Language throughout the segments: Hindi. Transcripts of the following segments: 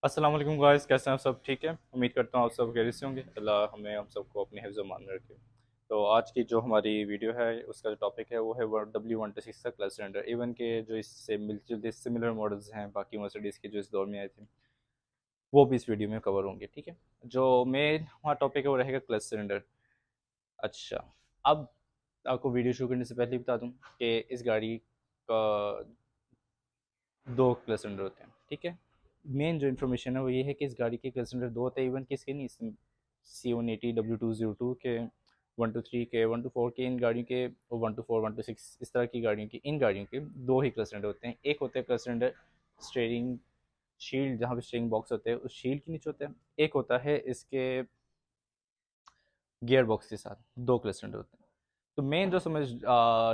अस्सलाम वालेकुम गाइस, कैसे हैं आप सब? ठीक है, उम्मीद करता हूँ आप सब खैरियत से होंगे। अल्लाह हमें हम सबको अपने हिफ्ज़ मान में रखे। तो आज की जो हमारी वीडियो है उसका जो टॉपिक है वो है W126 का क्लच सिलेंडर। इवन के जो इससे मिलते जुलते सिमिलर मॉडल्स हैं बाकी मर्सिडीज़ के जो इस दौर में आए थे, वो भी इस वीडियो में कवर होंगे। ठीक है, जो मेन हमारा टॉपिक है वो रहेगा क्लच सिलेंडर। अच्छा, अब आपको वीडियो शुरू करने से पहले ही बता दूँ कि इस गाड़ी का दो क्लच सिलेंडर होते हैं। ठीक है, मेन जो इन्फॉर्मेशन है वो ये है कि इस गाड़ी के क्लच सिलेंडर दो होते हैं। इवन किसके नहीं, C180 W202 के, 123 के, 124 के, इन गाड़ियों के, और 124 126 इस तरह की गाड़ियों के, इन गाड़ियों के दो ही क्लच सिलेंडर होते हैं। एक होता है क्लच सिलेंडर स्टीयरिंग शील्ड, जहाँ पे स्टीयरिंग बॉक्स होते हैं उस शील्ड के नीचे होता है। एक होता है इसके गियर बॉक्स के साथ, दो क्लच सिलेंडर होते हैं। तो मेन जो समझ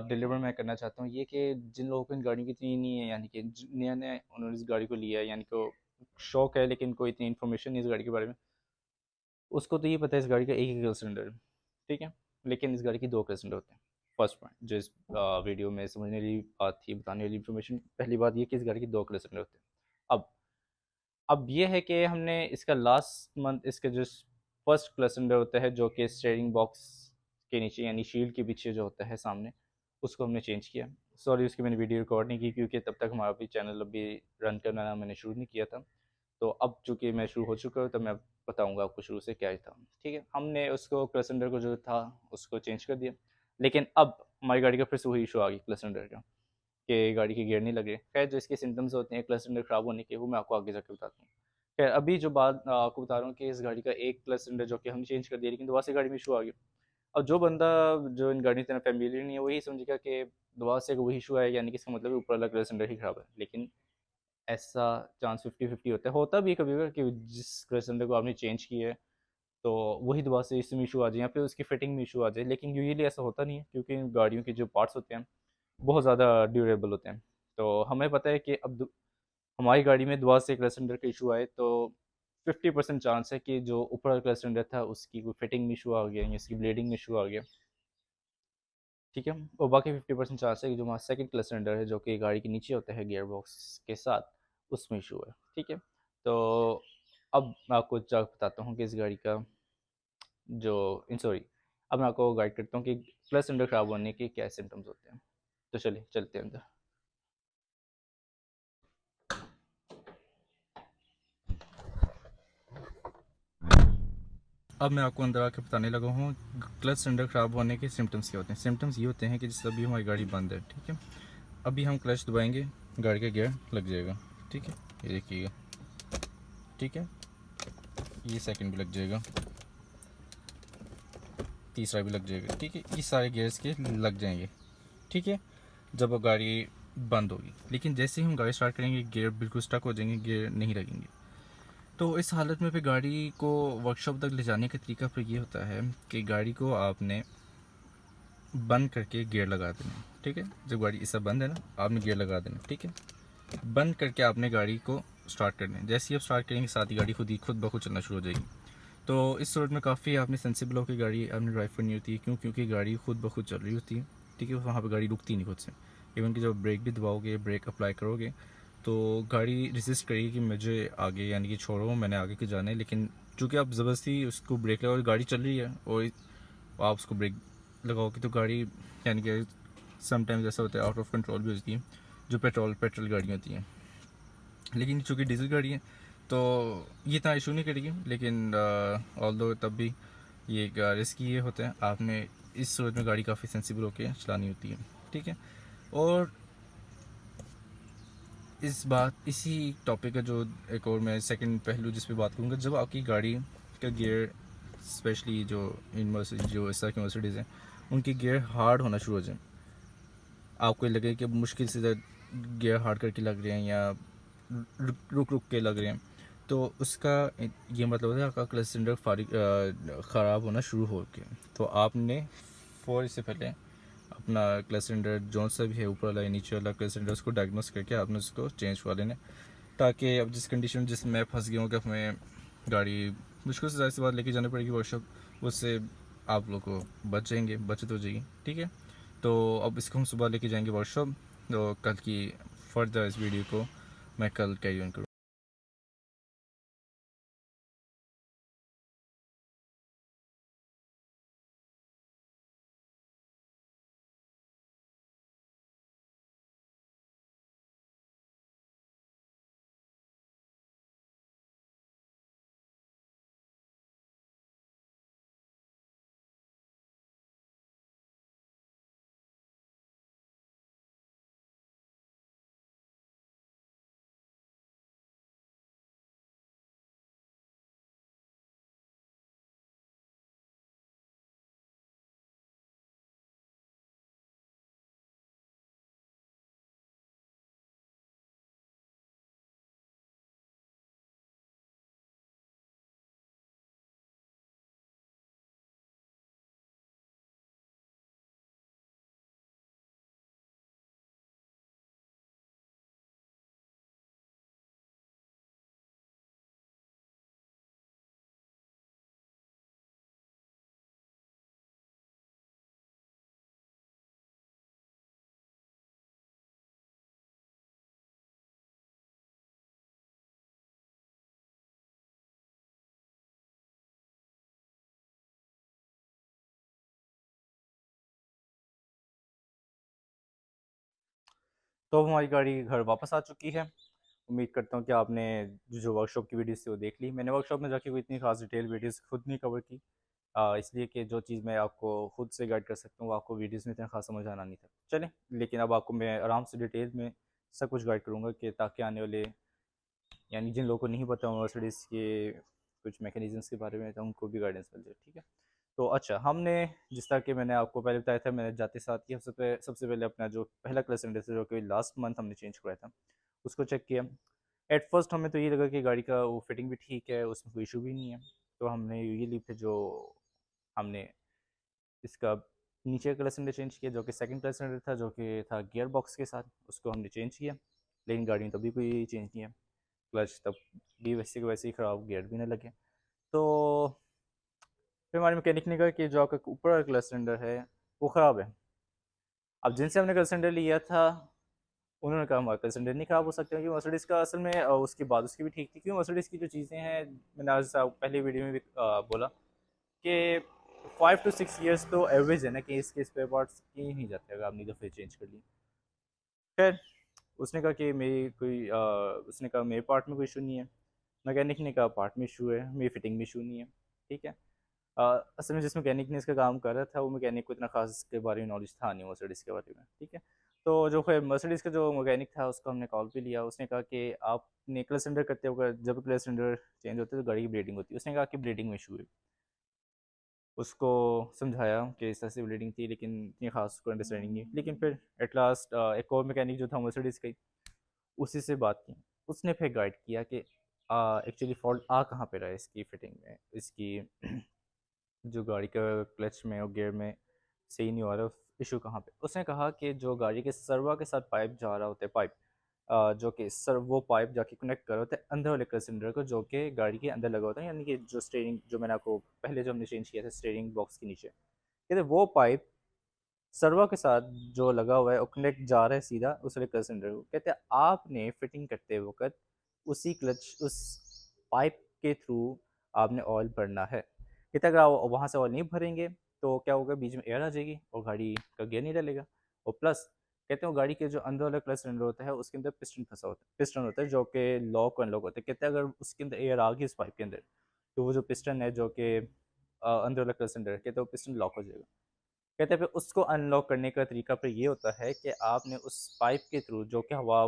डिलीवर मैं करना चाहता हूँ ये कि जिन लोगों को इन गाड़ियों की इतनी नहीं है, यानी कि नया नया उन्होंने इस गाड़ी को लिया है, यानी कि शौक है लेकिन कोई इतनी इन्फॉर्मेशन नहीं इस गाड़ी के बारे में, उसको तो ये पता है इस गाड़ी का एक ही क्लच सिलेंडर है। ठीक है, लेकिन इस गाड़ी की दो क्लच सिलेंडर होते हैं। फर्स्ट पॉइंट जो इस वीडियो में समझने वाली बात थी, बताने वाली इन्फॉर्मेशन, पहली बात ये कि इस गाड़ी की दो क्लच सिलेंडर होते हैं। अब ये है कि हमने इसका लास्ट मंथ इसका जो फर्स्ट क्लच सिलेंडर होता है जो कि स्टीयरिंग बॉक्स के नीचे यानी शील्ड के पीछे जो होता है सामने, उसको हमने चेंज किया। सॉरी, उसकी मैंने वीडियो रिकॉर्ड नहीं की क्योंकि तब तक हमारा भी चैनल अभी रन करना मैंने शुरू नहीं किया था। तो अब चूंकि मैं शुरू हो चुका हूँ, तब मैं बताऊंगा आपको शुरू से क्या ही था। ठीक है, हमने उसको क्लच सिलेंडर को जो था उसको चेंज कर दिया। लेकिन अब हमारी गाड़ी का फिर से वही इशू आ गई क्लच सिलेंडर का, कि गाड़ी के गियर नहीं लग रहे। खैर, जो इसके सिम्टम्स होते हैं क्लच सिलेंडर खराब होने के, वो मैं आपको आगे जाकर बताता हूँ। खैर, अभी जो बात आपको बता रहा हूँ कि इस गाड़ी का एक क्लच सिलेंडर जो कि हमने चेंज कर दिया, लेकिन दोबारा से गाड़ी में इशू आ गया। अब जो बंदा जो इन गाड़ी से इतना फेमिलियर नहीं है वही समझेगा कि दोबारा से वही इशू आया, यानी कि इसका मतलब ऊपर वाला क्लच सिलेंडर ही खराब है। लेकिन ऐसा चांस 50-50 होता भी है कभी कभी कि जिस क्लच सिलेंडर को आपने चेंज किया है तो वही दोबारा से इसमें इशू आ जाए या फिर उसकी फिटिंग में इशू आ जाए। लेकिन यूजुअली ऐसा होता नहीं है क्योंकि इन गाड़ियों के जो पार्ट्स होते हैं बहुत ज़्यादा ड्यूरेबल होते हैं। तो हमें पता है कि अब हमारी गाड़ी में दोबारा से क्लच सिलेंडर का इशू आए तो 50% चांस है कि जो ऊपर वाला क्लच सिलेंडर था उसकी कोई फिटिंग में इशू आ गया या इसकी ब्लेडिंग में इशू आ गया। ठीक है, और बाकी 50% चांस है कि जो हमारा सेकंड क्लच सिलेंडर है जो कि गाड़ी के नीचे होता है गियर बॉक्स के साथ, उसमें इशू है। ठीक है, तो अब मैं आपको बताता हूँ कि इस गाड़ी का जो इन सॉरी अब मैं आपको गाइड करता हूँ कि क्लच सिलेंडर खराब होने के क्या सिम्टम्स होते हैं। तो चलिए चलते हैं अंदर। अब मैं आपको अंदर आके बताने लगा हूँ क्लच सिलेंडर ख़राब होने के सिम्टम्स क्या होते हैं। सिम्टम्स ये होते हैं कि जैसे अभी हमारी गाड़ी बंद है, ठीक है, अभी हम क्लच दबाएंगे, गाड़ी का गियर लग जाएगा। ठीक है, ये देखिएगा, ठीक है, ये सेकंड भी लग जाएगा, तीसरा भी लग जाएगा। ठीक है, ये सारे गियर्स के लग जाएंगे। ठीक है, जब वो गाड़ी बंद होगी, लेकिन जैसे ही हम गाड़ी स्टार्ट करेंगे गियर बिल्कुल स्टक हो जाएंगे, गियर नहीं लगेंगे। तो इस हालत में फिर गाड़ी को वर्कशॉप तक ले जाने का तरीका फिर ये होता है कि गाड़ी को आपने बंद करके गियर लगा देना। ठीक है, जब गाड़ी इससे बंद है ना, आपने गियर लगा देना। ठीक है, बंद करके आपने गाड़ी को स्टार्ट करना है। जैसे ही आप स्टार्ट करेंगे साथ ही गाड़ी खुद ब खुद चलना शुरू हो जाएगी। तो इस सूरत में काफ़ी आपने सेंसिबल होकर गाड़ी आपने ड्राइव करनी होती है। क्यों? क्योंकि गाड़ी खुद ब खुद चल रही होती है। ठीक है, वहाँ पर गाड़ी रुकती नहीं खुद से। इवन कि जब ब्रेक भी दबाओगे, ब्रेक अप्लाई करोगे, तो गाड़ी रेजिस्ट करेगी कि मुझे आगे यानी कि छोड़ो, मैंने आगे के जाना है। लेकिन चूँकि आप ज़बरदस्ती उसको ब्रेक लगाओ, गाड़ी चल रही है और आप उसको ब्रेक लगाओगे तो गाड़ी यानी कि समटाइम्स ऐसा होता है आउट ऑफ कंट्रोल भी होती है, जो पेट्रोल गाड़ियाँ होती हैं। लेकिन चूँकि डीजल गाड़ी है तो ये इतना इशू नहीं करेगी। लेकिन ऑल दो तब भी ये एक रिस्की ये होता है, आपने इस सूरत में गाड़ी काफ़ी सेंसिबल होकर चलानी होती है। ठीक है, और इसी टॉपिक का जो एक और मैं सेकंड पहलू जिस पे बात करूँगा, जब आपकी गाड़ी का गियर, स्पेशली जो जो इस तरह की मर्सिडीज़ हैं, उनके गियर हार्ड होना शुरू हो जाए, आपको ये लगे कि मुश्किल से गियर हार्ड करके लग रहे हैं या रुक रुक के लग रहे हैं, तो उसका ये मतलब है आपका क्लच सिलेंडर ख़राब होना शुरू हो गया। तो आपने फ़ौर से पहले अपना क्लच सिलेंडर जो सा भी है, ऊपर वाला या नीचे वाला क्लच सिलेंडर, उसको डायग्नोस करके आपने उसको चेंज करवा लेना, ताकि अब जिस कंडीशन जिसमें मैं फंस गया हूँ कि हमें गाड़ी मुश्किल से ज़्यादा सी बात लेके जानी पड़ेगी वर्कशॉप, उससे आप लोग को बचत हो जाएगी। ठीक है, तो अब इसको हम सुबह लेके जाएंगे वर्कशॉप, तो कल की फर्दर इस वीडियो को मैं कल कैरी ऑन करूँ। तो अब हमारी गाड़ी घर वापस आ चुकी है। उम्मीद करता हूँ कि आपने जो वर्कशॉप की वीडियोस थी वो देख ली। मैंने वर्कशॉप में जाके कोई इतनी खास डिटेल वीडियोस खुद नहीं कवर की, इसलिए कि जो चीज़ मैं आपको खुद से गाइड कर सकता हूँ वो आपको वीडियोस में इतना खास समझ आना नहीं था। चलें, लेकिन अब आपको मैं आराम से डिटेल में सब कुछ गाइड करूँगा कि ताकि आने वाले यानी जिन लोगों को नहीं पता मर्सिडीज़ के कुछ मैकेनिज़म्स के बारे में तो उनको भी गाइडेंस मिल जाए, ठीक है। तो अच्छा, हमने जिस तरह कि मैंने आपको पहले बताया था, मैंने जाते साथ कि सबसे पहले अपना जो पहला क्लच सिलेंडर था जो कि लास्ट मंथ हमने चेंज करवाया था, उसको चेक किया। एट फर्स्ट हमें तो ये लगा कि गाड़ी का वो फिटिंग भी ठीक है, उसमें कोई इशू भी नहीं है। तो हमने ये ली फिर जो हमने इसका नीचे का क्लच सिलेंडर चेंज किया, जो कि सेकंड क्लच सिलेंडर था, जो कि था गियर बॉक्स के साथ, उसको हमने चेंज किया। लेकिन गाड़ी में तभी कोई चेंज नहीं है, क्लच तब भी वैसे के वैसे ही ख़राब, गियर भी ना लगे। तो फिर हमारे मैकेनिक ने कहा कि जो आपका ऊपर वाला क्लच सिलेंडर है वो ख़राब है। अब जिनसे हमने क्लच सिलेंडर लिया था उन्होंने कहा हमारा क्लच सिलेंडर नहीं ख़राब हो सकता, क्योंकि मर्सिडीज़ का असल में उसकी बात उसकी भी ठीक थी, क्योंकि मर्सिडीज़ की जो चीज़ें हैं, मैंने आज पहले वीडियो में भी बोला कि 5 to 6 ईयर्स तो एवरेज है ना कि इसके स्पेयर पार्ट्स किए ही नहीं जाते अगर आपने दफ़े चेंज कर लिए। खैर, उसने कहा कि उसने कहा मेरे पार्ट में कोई इशू नहीं है। मैकेनिक ने कहा पार्ट में इशू है, मेरी फिटिंग में इशू नहीं है, ठीक है। अ, असल में जिस मैकेनिक ने इसका काम कर रहा था वो मैकेनिक को इतना खास इसके बारे में नॉलेज था नहीं मर्सिडीज़ के बारे में, ठीक है। तो जो है मर्सिडीज़ का जो मैकेनिक था उसको हमने कॉल पे लिया। उसने कहा कि आपने क्लच सिलेंडर करते हो, जब क्लच सिलेंडर चेंज होते हैं तो गाड़ी की ब्लीडिंग होती है। उसने कहा कि ब्लीडिंग में इशू है। उसको समझाया कि इस तरह से ब्लीडिंग थी, लेकिन इतनी खास उसको अंडरस्टैंडिंग नहीं। लेकिन फिर एट लास्ट एक और मैकेनिक जो था मर्सिडीज़ का ही, उसी से बात की। उसने फिर गाइड किया कि एक्चुअली फॉल्ट आ कहाँ पे रहा है इसकी फिटिंग में, इसकी जो गाड़ी का क्लच में और गियर में सही नहीं हो रहा, इशू कहाँ पे। उसने कहा कि जो गाड़ी के सर्वा के साथ पाइप जा रहा होता है, पाइप जो कि सर वो पाइप जाके कनेक्ट कर रहा होता है अंदर वाले क्लच सिलेंडर को, जो कि गाड़ी के अंदर लगा होता है, यानी कि जो स्टीयरिंग, जो मैंने आपको पहले जो हमने चेंज किया था स्टीयरिंग बॉक्स के नीचे, कहते वो पाइप सर्वा के साथ जो लगा हुआ है वो कनेक्ट जा रहा है सीधा उस वाले क्लच सिलेंडर को। कहते हैं आपने फिटिंग करते वक्त उस पाइप के थ्रू आपने ऑयल भरना है। कहते अगर आप वहाँ से ऑयल नहीं भरेंगे तो क्या होगा, बीच में एयर आ जाएगी और गाड़ी का गियर नहीं डलेगा। और प्लस कहते हैं वो गाड़ी के जो अंदर वाला क्लच सिलेंडर होता है उसके अंदर पिस्टन फंसा होता है, पिस्टन होता है जो कि लॉक अनलॉक होता है। कहते हैं अगर उसके अंदर एयर आ गई उस पाइप के अंदर तो वो जो पिस्टन है जो कि अंदर वाला क्लच सिलेंडर है, कहते हैं वो पिस्टन लॉक हो जाएगा। कहते हैं फिर उसको अनलॉक करने का तरीका फिर ये होता है कि आपने उस पाइप के थ्रू, जो कि हवा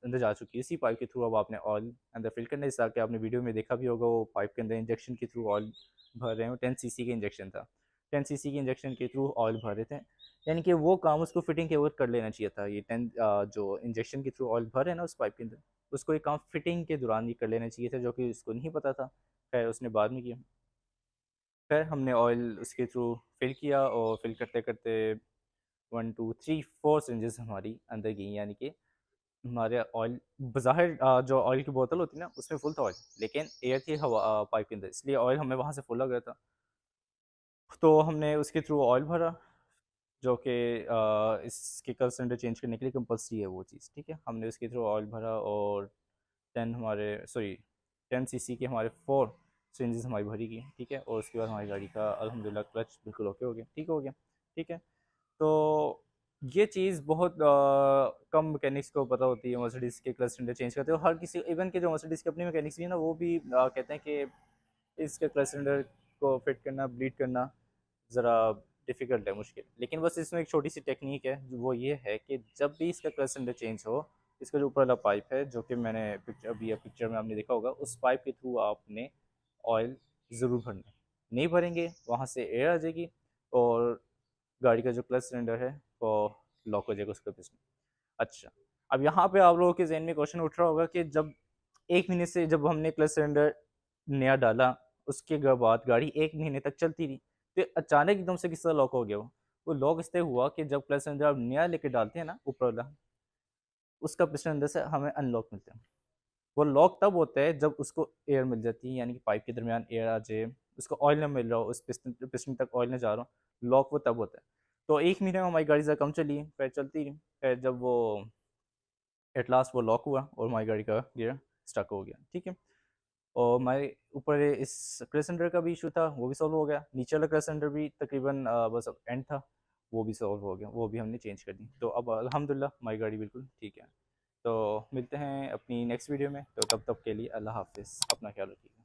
अंदर जा चुकी है, इसी पाइप के थ्रू अब आपने ऑयल अंदर फिल करना है। जैसा कि आपने वीडियो में देखा भी होगा, वो पाइप के अंदर इंजेक्शन के थ्रू ऑयल भर रहे हैं। 10 cc का इंजेक्शन था, 10 cc के इंजेक्शन के थ्रू ऑयल भर रहे थे। यानी कि वो काम उसको फिटिंग के वक्त कर लेना चाहिए था। ये जो इंजेक्शन के थ्रू ऑयल भर रहे हैं ना उस पाइप के अंदर, उसको ये काम फिटिंग के दौरान ही कर लेना चाहिए था, जो कि उसको नहीं पता था। खैर उसने बाद में किया। फिर हमने ऑयल उसके थ्रू फिल किया और फिल करते करते 1 2 3 4 सिरिंजेस हमारी अंदर गई, यानी कि हमारे ऑयल बाहर जो ऑयल की बोतल होती है ना उसमें फुल था ऑयल, लेकिन एयर थी हवा पाइप के अंदर, इसलिए ऑयल हमें वहाँ से फुल लग रहा था। तो हमने उसके थ्रू ऑयल भरा, जो कि इसके कल सिलेंडर चेंज करने के लिए कंपल्सरी है वो चीज़, ठीक है। हमने उसके थ्रू ऑयल भरा और 10 cc के हमारे 4 सिरिंजेस हमारी भरी गई, ठीक है। और उसके बाद हमारी गाड़ी का अल्हम्दुलिल्लाह क्लच बिल्कुल ओके हो गया, ठीक हो गया, ठीक है। तो ये चीज़ बहुत कम मैकेनिक्स को पता होती है, मर्सिडीज़ के क्लच सिलेंडर चेंज करते हो हर किसी, इवन के जो मर्सिडीज़ के अपने मैकेनिक्स भी हैं ना वो भी कहते हैं कि इसके क्लच सिलेंडर को फिट करना, ब्लीड करना ज़रा डिफ़िकल्ट है, मुश्किल। लेकिन बस इसमें एक छोटी सी टेक्निक है, वो ये है कि जब भी इसका क्लच सिलेंडर चेंज हो, इसका जो ऊपर वाला पाइप है जो कि मैंने पिक्चर अभी पिक्चर में आपने देखा होगा, उस पाइप के थ्रू आपने ऑयल ज़रूर भरना है। नहीं भरेंगे वहाँ से एयर आ जाएगी और गाड़ी का जो क्लच सिलेंडर है वो लॉक हो जाएगा उसका पिस्टन। अच्छा, अब यहाँ पे आप लोगों के ज़हन में क्वेश्चन उठ रहा होगा कि जब 1 महीने से जब हमने क्लच सिलेंडर नया डाला, उसके बाद गाड़ी 1 महीने तक चलती रही, तो अचानक एकदम से किस तरह लॉक हो गया वो? वो लॉक इसलिए हुआ कि जब क्लच सिलेंडर आप नया लेके डालते हैं ना ऊपर वाला, उसका पिस्टन अंदर से हमें अनलॉक मिलता है। वो लॉक तब होता है जब उसको एयर मिल जाती है, यानी कि पाइप के दरमियान एयर आ जाए, उसको ऑयल ना मिल रहा हो, उस पिस्टन पिस्टन तक ऑयल ना जा रहा हो, लॉक वो तब होता है। तो 1 महीने में हमारी गाड़ी ज़रा कम चली, फिर चलती रही, फिर जब वो एट लास्ट वो लॉक हुआ और हमारी गाड़ी का गियर स्टक हो गया, ठीक है। और हमारे ऊपर इस क्लच सिलेंडर का भी इशू था, वो भी सॉल्व हो गया। नीचे वाला क्लच सिलेंडर भी तकरीबन बस अब एंड था, वो भी सॉल्व हो गया, वो भी हमने चेंज कर दी। तो अब अल्हम्दुलिल्लाह हमारी गाड़ी बिल्कुल ठीक है। तो मिलते हैं अपनी नेक्स्ट वीडियो में, तो तब तक के लिए अल्लाह हाफ़िज़, अपना ख्याल रखिए।